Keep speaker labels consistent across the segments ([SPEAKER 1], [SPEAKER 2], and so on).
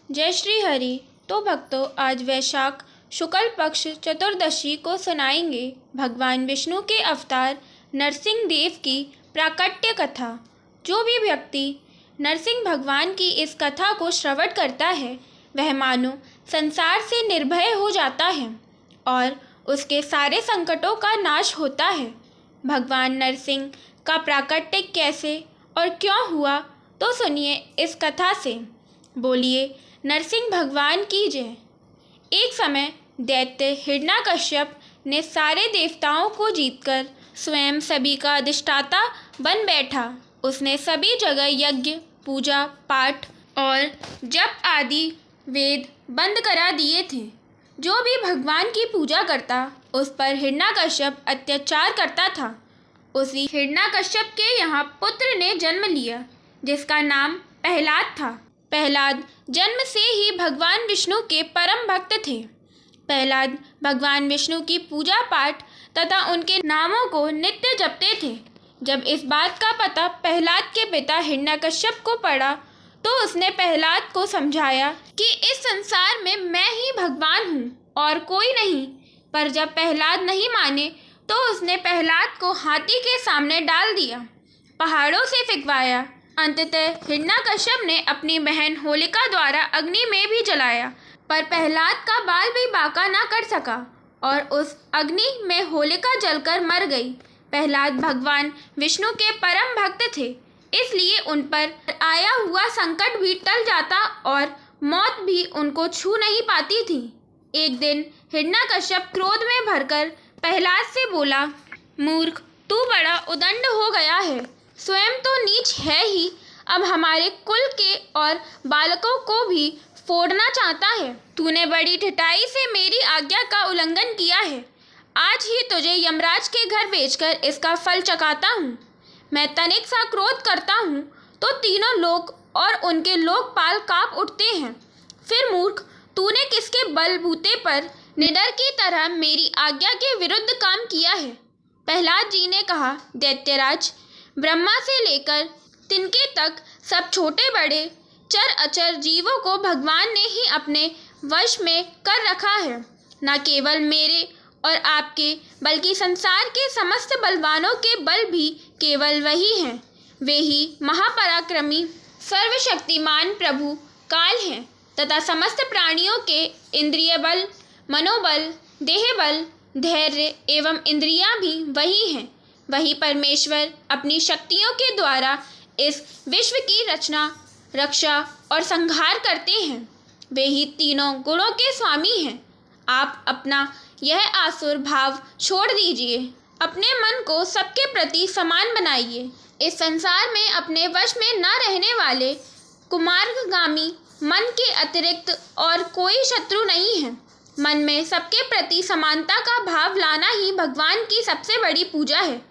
[SPEAKER 1] जय श्री हरि। तो भक्तों, आज वैशाख शुक्ल पक्ष चतुर्दशी को सुनाएंगे भगवान विष्णु के अवतार नरसिंह देव की प्राकट्य कथा। जो भी व्यक्ति नरसिंह भगवान की इस कथा को श्रवण करता है वह मानो संसार से निर्भय हो जाता है और उसके सारे संकटों का नाश होता है। भगवान नरसिंह का प्राकट्य कैसे और क्यों हुआ, तो सुनिए इस कथा से। बोलिए नरसिंह भगवान की जय। एक समय दैत्य हिरण्यकश्यप ने सारे देवताओं को जीतकर स्वयं सभी का अधिष्ठाता बन बैठा। उसने सभी जगह यज्ञ, पूजा पाठ और जप आदि वेद बंद करा दिए थे। जो भी भगवान की पूजा करता उस पर हिरण्यकश्यप अत्याचार करता था। उसी हिरण्यकश्यप के यहाँ पुत्र ने जन्म लिया जिसका नाम प्रहलाद था। प्रहलाद जन्म से ही भगवान विष्णु के परम भक्त थे। प्रहलाद भगवान विष्णु की पूजा पाठ तथा उनके नामों को नित्य जपते थे। जब इस बात का पता प्रहलाद के पिता हिरण्यकश्यप को पड़ा तो उसने प्रहलाद को समझाया कि इस संसार में मैं ही भगवान हूँ और कोई नहीं। पर जब प्रहलाद नहीं माने तो उसने प्रहलाद को हाथी के सामने डाल दिया, पहाड़ों से फेंकवाया। अंततः हिरण्यकश्यप ने अपनी बहन होलिका द्वारा अग्नि में भी जलाया, पर प्रहलाद का बाल भी बांका न कर सका और उस अग्नि में होलिका जलकर मर गई। प्रहलाद भगवान विष्णु के परम भक्त थे, इसलिए उन पर आया हुआ संकट भी टल जाता और मौत भी उनको छू नहीं पाती थी। एक दिन हिरण्यकश्यप क्रोध में भरकर प्रहलाद से बोला, मूर्ख, तू बड़ा उदंड हो गया है। स्वयं तो नीच है ही, अब हमारे कुल के और बालकों को भी फोड़ना चाहता है। तूने बड़ी ढिठाई से मेरी आज्ञा का उल्लंघन किया है। आज ही तुझे यमराज के घर भेजकर इसका फल चखाता हूँ। मैं तनिक सा क्रोध करता हूँ तो तीनों लोक और उनके लोकपाल कांप उठते हैं। फिर मूर्ख, तूने किसके बलबूते पर निडर की तरह मेरी आज्ञा के विरुद्ध काम किया है। प्रहलाद जी ने कहा, दैत्यराज, ब्रह्मा से लेकर तिनके तक सब छोटे बड़े चर अचर जीवों को भगवान ने ही अपने वश में कर रखा है। न केवल मेरे और आपके बल्कि संसार के समस्त बलवानों के बल भी केवल वही हैं। वे ही महापराक्रमी सर्वशक्तिमान प्रभु काल हैं तथा समस्त प्राणियों के इंद्रिय बल, मनोबल, देह बल, धैर्य एवं इंद्रियां भी वही हैं। वही परमेश्वर अपनी शक्तियों के द्वारा इस विश्व की रचना, रक्षा और संहार करते हैं। वे ही तीनों गुणों के स्वामी हैं। आप अपना यह आसुर भाव छोड़ दीजिए, अपने मन को सबके प्रति समान बनाइए। इस संसार में अपने वश में न रहने वाले कुमार्गामी मन के अतिरिक्त और कोई शत्रु नहीं है। मन में सबके प्रति समानता का भाव लाना ही भगवान की सबसे बड़ी पूजा है।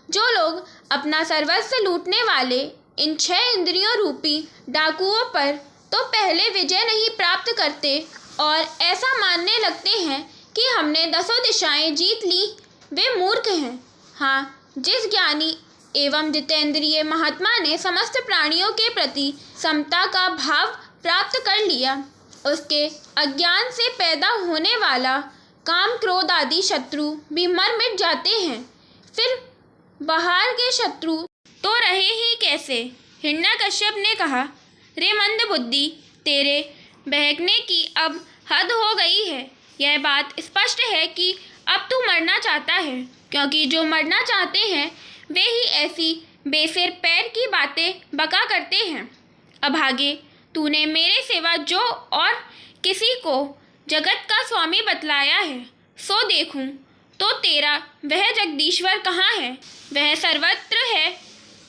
[SPEAKER 1] जो लोग अपना सर्वस्व लूटने वाले इन 6 इंद्रियों रूपी डाकुओं पर तो पहले विजय नहीं प्राप्त करते और ऐसा मानने लगते हैं कि हमने 10 दिशाएं जीत ली, वे मूर्ख हैं। हाँ, जिस ज्ञानी एवं जितेंद्रिय महात्मा ने समस्त प्राणियों के प्रति समता का भाव प्राप्त कर लिया, उसके अज्ञान से पैदा होने वाला काम, क्रोध आदि शत्रु भी मर मिट जाते हैं। फिर बाहर के शत्रु तो रहे ही कैसे। हिरण्यकश्यप ने कहा, रे मंद बुद्धि, तेरे बहकने की अब हद हो गई है। यह बात स्पष्ट है कि अब तू मरना चाहता है, क्योंकि जो मरना चाहते हैं वे ही ऐसी बेसिर पैर की बातें बका करते हैं। अभागे, तूने मेरे सिवा जो और किसी को जगत का स्वामी बतलाया है सो देखूं तो तेरा वह जगदीश्वर कहाँ है। वह सर्वत्र है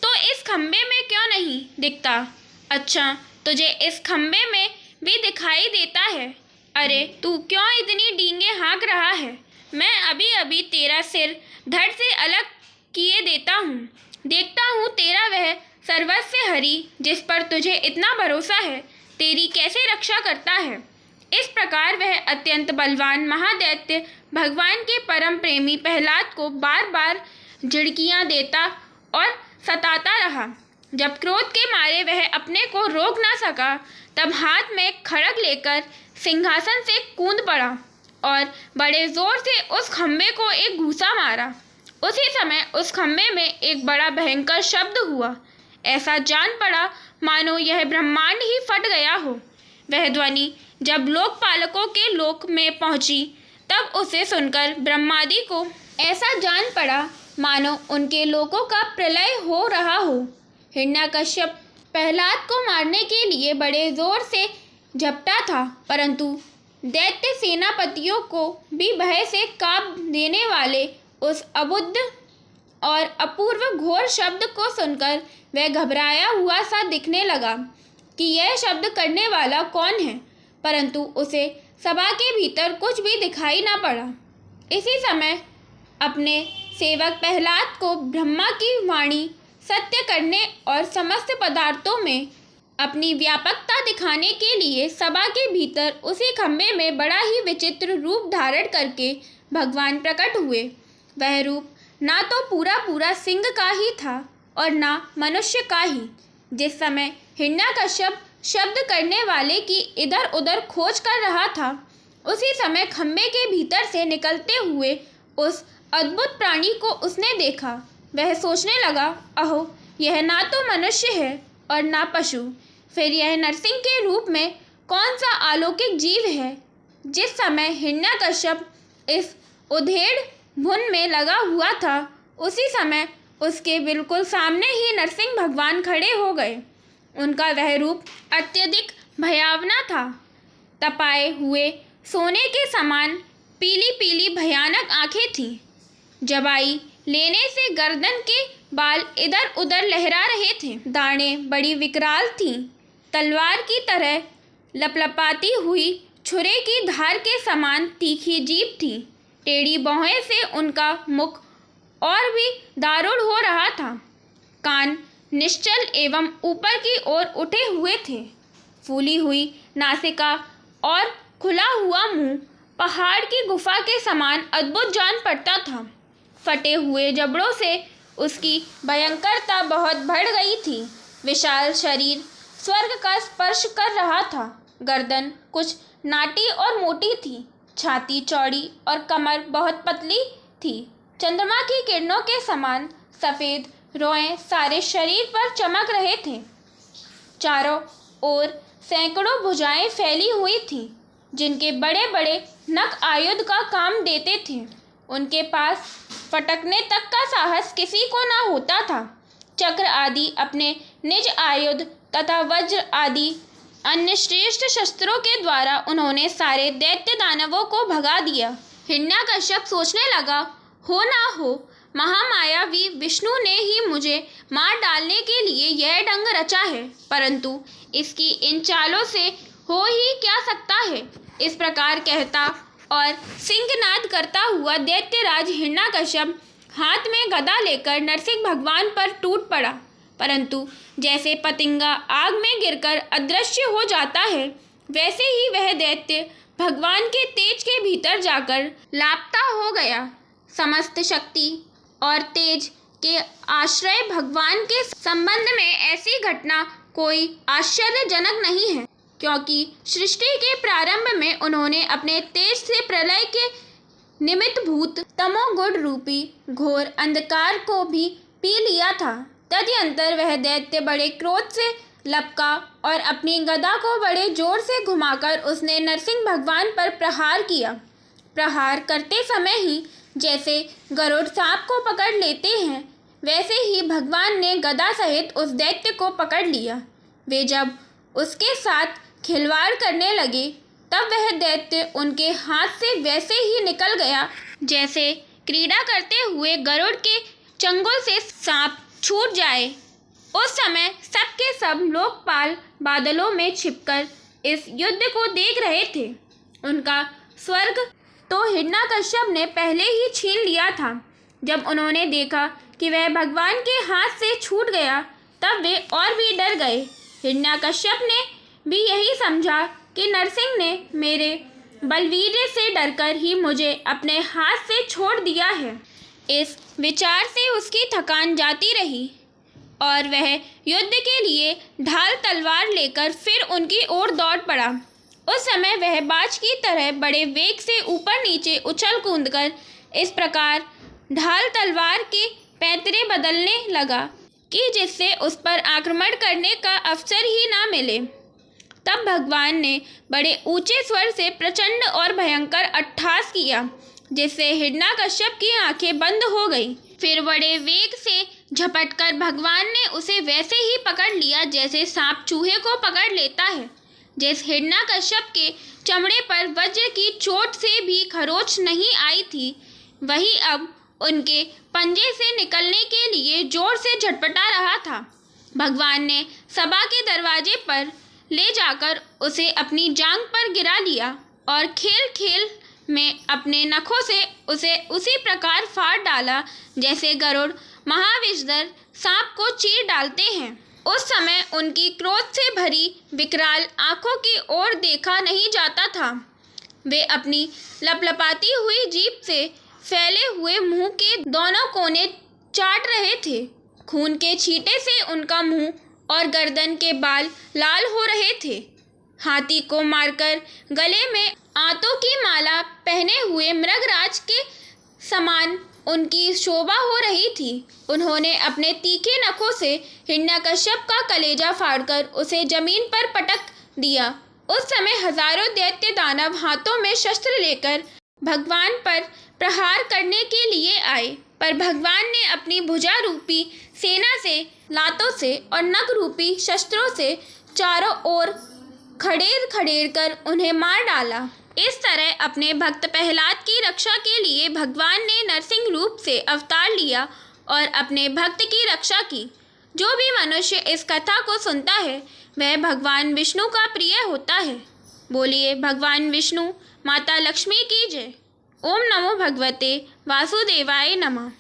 [SPEAKER 1] तो इस खंबे में क्यों नहीं दिखता। अच्छा, तुझे इस खंबे में भी दिखाई देता है। अरे, तू क्यों इतनी डींगे हाँक रहा है। मैं अभी अभी तेरा सिर धड़ से अलग किए देता हूँ। देखता हूँ तेरा वह सर्वस्व हरि जिस पर तुझे इतना भरोसा है तेरी कैसे रक्षा करता है। इस प्रकार वह अत्यंत बलवान महादैत्य भगवान के परम प्रेमी प्रहलाद को बार बार झिड़कियाँ देता और सताता रहा। जब क्रोध के मारे वह अपने को रोक ना सका, तब हाथ में खड्ग लेकर सिंहासन से कूद पड़ा और बड़े जोर से उस खंबे को एक घूंसा मारा। उसी समय उस खंबे में एक बड़ा भयंकर शब्द हुआ। ऐसा जान पड़ा मानो यह ब्रह्मांड ही फट गया हो। वह ध्वनि जब लोकपालकों के लोक में पहुंची, तब उसे सुनकर ब्रह्मादि को ऐसा जान पड़ा मानो उनके लोकों का प्रलय हो रहा हो। हिरण्यकश्यप प्रहलाद को मारने के लिए बड़े जोर से झपटा था, परंतु दैत्य सेनापतियों को भी भय से कांप देने वाले उस अबुद्ध और अपूर्व घोर शब्द को सुनकर वह घबराया हुआ सा दिखने लगा कि यह शब्द करने वाला कौन है, परंतु उसे सभा के भीतर कुछ भी दिखाई न पड़ा। इसी समय अपने सेवक प्रहलाद को ब्रह्मा की वाणी सत्य करने और समस्त पदार्थों में अपनी व्यापकता दिखाने के लिए सभा के भीतर उसी खंबे में बड़ा ही विचित्र रूप धारण करके भगवान प्रकट हुए। वह रूप ना तो पूरा सिंह का ही था और ना मनुष्य का ही। जिस समय हिरण्यकश्यप शब्द करने वाले की इधर उधर खोज कर रहा था, उसी समय खंबे के भीतर से निकलते हुए उस अद्भुत प्राणी को उसने देखा। वह सोचने लगा, अहो, यह ना तो मनुष्य है और ना पशु, फिर यह नरसिंह के रूप में कौन सा अलौकिक जीव है। जिस समय हिरण्यकश्यप इस उधेड़ भुन में लगा हुआ था, उसी समय उसके बिल्कुल सामने ही नरसिंह भगवान खड़े हो गए। उनका वह रूप अत्यधिक भयावना था। तपाए हुए सोने के समान पीली पीली भयानक आंखें थीं। जबाई लेने से गर्दन के बाल इधर उधर लहरा रहे थे। दाढ़ें बड़ी विकराल थीं। तलवार की तरह लपलपाती हुई छुरे की धार के समान तीखी जीभ थी। टेढ़ी भौहें से उनका मुख और भी दारुण हो रहा था। कान निश्चल एवं ऊपर की ओर उठे हुए थे। फूली हुई नासिका और खुला हुआ मुंह पहाड़ की गुफा के समान अद्भुत जान पड़ता था। फटे हुए जबड़ों से उसकी भयंकरता बहुत बढ़ गई थी। विशाल शरीर स्वर्ग का स्पर्श कर रहा था। गर्दन कुछ नाटी और मोटी थी। छाती चौड़ी और कमर बहुत पतली थी। चंद्रमा की किरणों के समान सफ़ेद रोएं सारे शरीर पर चमक रहे थे। चारों ओर सैकड़ों भुजाएं फैली हुई थीं, जिनके बड़े बड़े नख आयुध का काम देते थे। उनके पास फटकने तक का साहस किसी को न होता था। चक्र आदि अपने निज आयुध तथा वज्र आदि अन्य श्रेष्ठ शस्त्रों के द्वारा उन्होंने सारे दैत्य दानवों को भगा दिया। हिरण्यकश्यप सोचने लगा, हो ना हो महामायावी विष्णु ने ही मुझे मार डालने के लिए यह ढंग रचा है, परंतु इसकी इन चालों से हो ही क्या सकता है। इस प्रकार कहता और सिंहनाद करता हुआ दैत्यराज हिरण्यकश्यप हाथ में गदा लेकर नरसिंह भगवान पर टूट पड़ा, परंतु जैसे पतंगा आग में गिरकर अदृश्य हो जाता है, वैसे ही वह दैत्य भगवान के तेज के भीतर जाकर लापता हो गया। समस्त शक्ति और तेज के आश्रय भगवान के संबंध में ऐसी घटना कोई आश्चर्यजनक नहीं है, क्योंकि सृष्टि के प्रारंभ में उन्होंने अपने तेज से प्रलय के निमित्तभूत तमोगुण रूपी घोर अंधकार को भी पी लिया था। तदनंतर वह दैत्य बड़े क्रोध से लपका और अपनी गदा को बड़े जोर से घुमाकर उसने नरसिंह भगवान पर प्रहार किया। प्रहार करते समय ही जैसे गरुड़ सांप को पकड़ लेते हैं, वैसे ही भगवान ने गदा सहित उस दैत्य को पकड़ लिया। वे जब उसके साथ खिलवाड़ करने लगे, तब वह दैत्य उनके हाथ से वैसे ही निकल गया जैसे क्रीड़ा करते हुए गरुड़ के चंगुल से सांप छूट जाए। उस समय सब के सब लोकपाल बादलों में छिपकर इस युद्ध को देख रहे थे। उनका स्वर्ग तो हिरण्यकश्यप ने पहले ही छीन लिया था। जब उन्होंने देखा कि वह भगवान के हाथ से छूट गया, तब वे और भी डर गए। हिरण्यकश्यप ने भी यही समझा कि नरसिंह ने मेरे बलवीर्य से डरकर ही मुझे अपने हाथ से छोड़ दिया है। इस विचार से उसकी थकान जाती रही और वह युद्ध के लिए ढाल तलवार लेकर फिर उनकी ओर दौड़ पड़ा। उस समय वह बाज की तरह बड़े वेग से ऊपर नीचे उछल कूदकर इस प्रकार ढाल तलवार के पैंतरे बदलने लगा कि जिससे उस पर आक्रमण करने का अवसर ही ना मिले। तब भगवान ने बड़े ऊंचे स्वर से प्रचंड और भयंकर अट्टहास किया, जिससे हिरण्यकश्यप की आंखें बंद हो गईं। फिर बड़े वेग से झपटकर भगवान ने उसे वैसे ही पकड़ लिया जैसे सांप चूहे को पकड़ लेता है। जिस हिरण्यकश्यप के चमड़े पर वज्र की चोट से भी खरोंच नहीं आई थी, वही अब उनके पंजे से निकलने के लिए जोर से झटपटा रहा था। भगवान ने सभा के दरवाजे पर ले जाकर उसे अपनी जांघ पर गिरा लिया और खेल खेल में अपने नखों से उसे उसी प्रकार फाड़ डाला जैसे गरुड़ महाविषधर सांप को चीर डालते हैं। उस समय उनकी क्रोध से भरी विकराल आंखों की ओर देखा नहीं जाता था। वे अपनी लपलपाती हुई जीभ से फैले हुए मुंह के दोनों कोने चाट रहे थे। खून के छींटे से उनका मुंह और गर्दन के बाल लाल हो रहे थे। हाथी को मारकर गले में आंतों की माला पहने हुए मृगराज के समान उनकी शोभा हो रही थी। उन्होंने अपने तीखे नखों से हिरण्यकश्यप का कलेजा फाड़कर उसे जमीन पर पटक दिया। उस समय हजारों दैत्य दानव हाथों में शस्त्र लेकर भगवान पर प्रहार करने के लिए आए, पर भगवान ने अपनी भुजा रूपी सेना से, लातों से और नख रूपी शस्त्रों से चारों ओर खड़ेर खड़ेर कर उन्हें मार डाला। इस तरह अपने भक्त प्रहलाद की रक्षा के लिए भगवान ने नरसिंह रूप से अवतार लिया और अपने भक्त की रक्षा की। जो भी मनुष्य इस कथा को सुनता है वह भगवान विष्णु का प्रिय होता है। बोलिए भगवान विष्णु माता लक्ष्मी की जय। ओम नमो भगवते वासुदेवाय नमः।